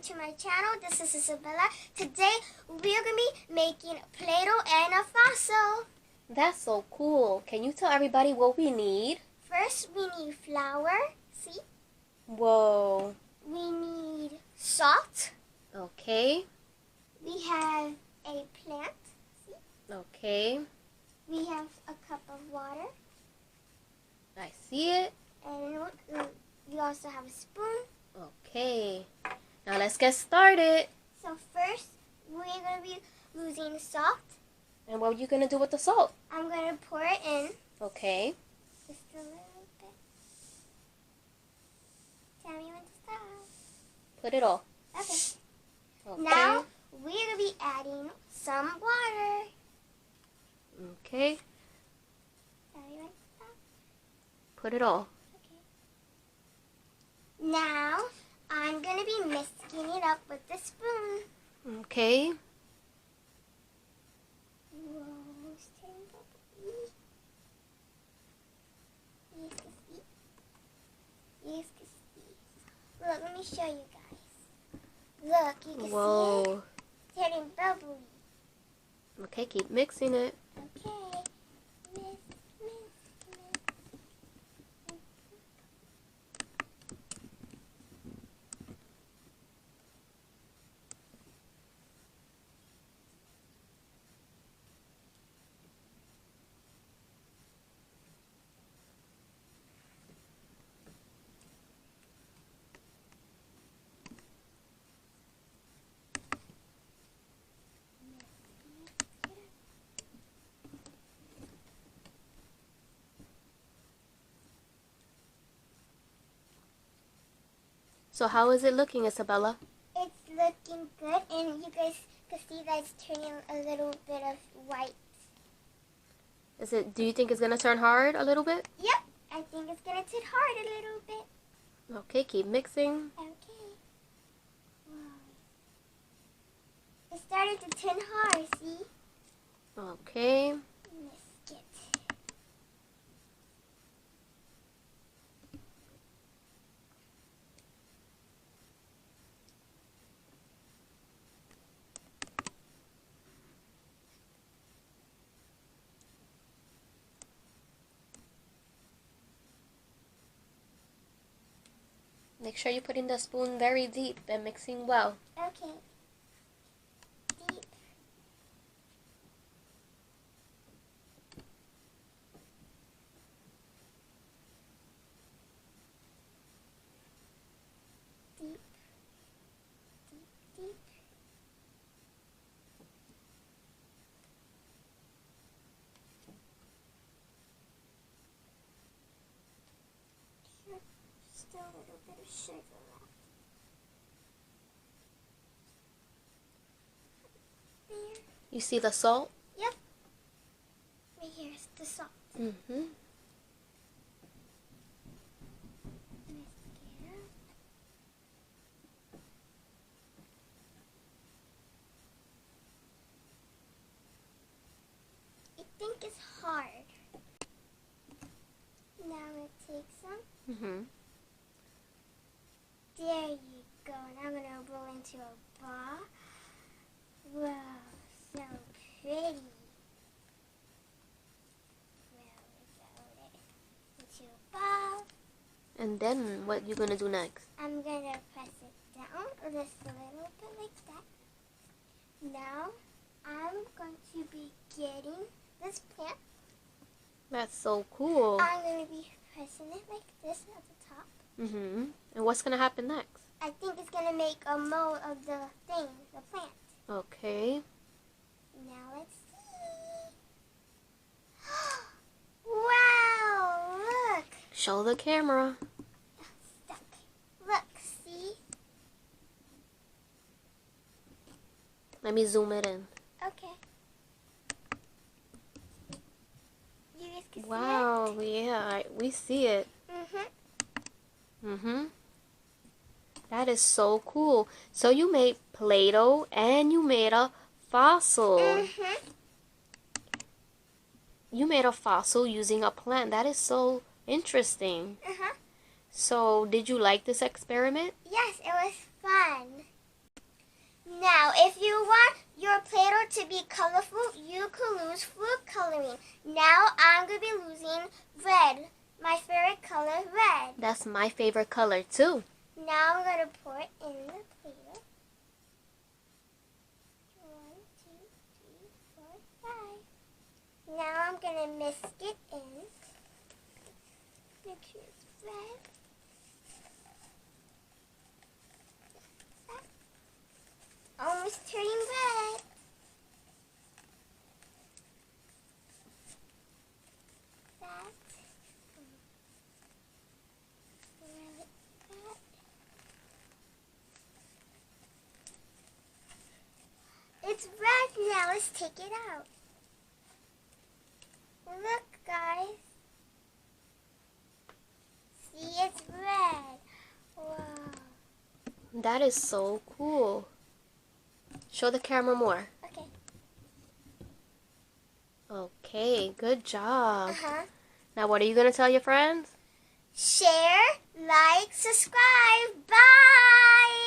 to my channel. This is Isabella. Today we're going to be making Play-Doh and a fossil. That's so cool. Can you tell everybody what we need? First, we need flour. See? Whoa. We need salt. Okay. We have a plant. See? Okay. We have a cup of water. I see it. And we also have a spoon. Okay. Now let's get started. So first, we're going to be using salt. And what are you going to do with the salt? I'm going to pour it in. Okay. Just a little bit. Tell me when to stop. Put it all. Okay. Okay. Now, we're going to be adding some water. Okay. Tell me when to stop. Put it all. Okay. Now, I'm going to be mixing it up with the spoon. Okay. Whoa, it's turning bubbly. You can see. Look, let me show you guys. Look, you can see Whoa. it turning bubbly. Okay, keep mixing it. Okay. Mix. So how is it looking, Isabella? It's looking good, and you guys can see that it's turning a little bit of white. Do you think it's going to turn hard a little bit? Yep, I think it's going to turn hard a little bit. Okay, keep mixing. Okay. Wow. It started to turn hard, see? Okay. Whisk it. Make sure you're putting the spoon very deep and mixing well. Okay. Deep. Deep. Deep. Still a little bit of sugar left. There. You see the salt? Yep. Right here is the salt. Mm-hmm. Whisk it up. I think it's hard. Now I'm going to take some. Mm-hmm. There you go. Now I'm going to roll into a ball. Wow, so pretty. Now we roll it into a ball. And then what you gonna do next? I'm going to press it down just a little bit like that. Now I'm going to be getting this plant. That's so cool. I'm going to be pressing it like this at the top. Mm-hmm. And what's gonna happen next? I think it's going to make a mold of the thing, the plant. Okay. Now let's see. Wow, look. Show the camera. Stuck. Look, see? Let me zoom it in. Okay. You guys can Wow, yeah, we see it. see it? Mm-hmm. That is so cool. So you made Play-Doh and you made a fossil. You made a fossil using a plant. That is so interesting. So did you like this experiment? Yes, it was fun. Now, if you want your Play-Doh to be colorful, you could use food coloring. Now, I'm going to be using red. My favorite color, red. That's my favorite color too. Now, I'm going to pour it in the Play-Doh. 1, 2, 3, 4, 5. Now, I'm going to mix it in. Make sure it's red. Almost turning red. That's really good. It's red now. Let's take it out. Look, guys. See, it's red. Wow. That is so cool. Show the camera more. Okay. Okay, good job. Uh-huh. Now what are you going to tell your friends? Share, like, subscribe. Bye!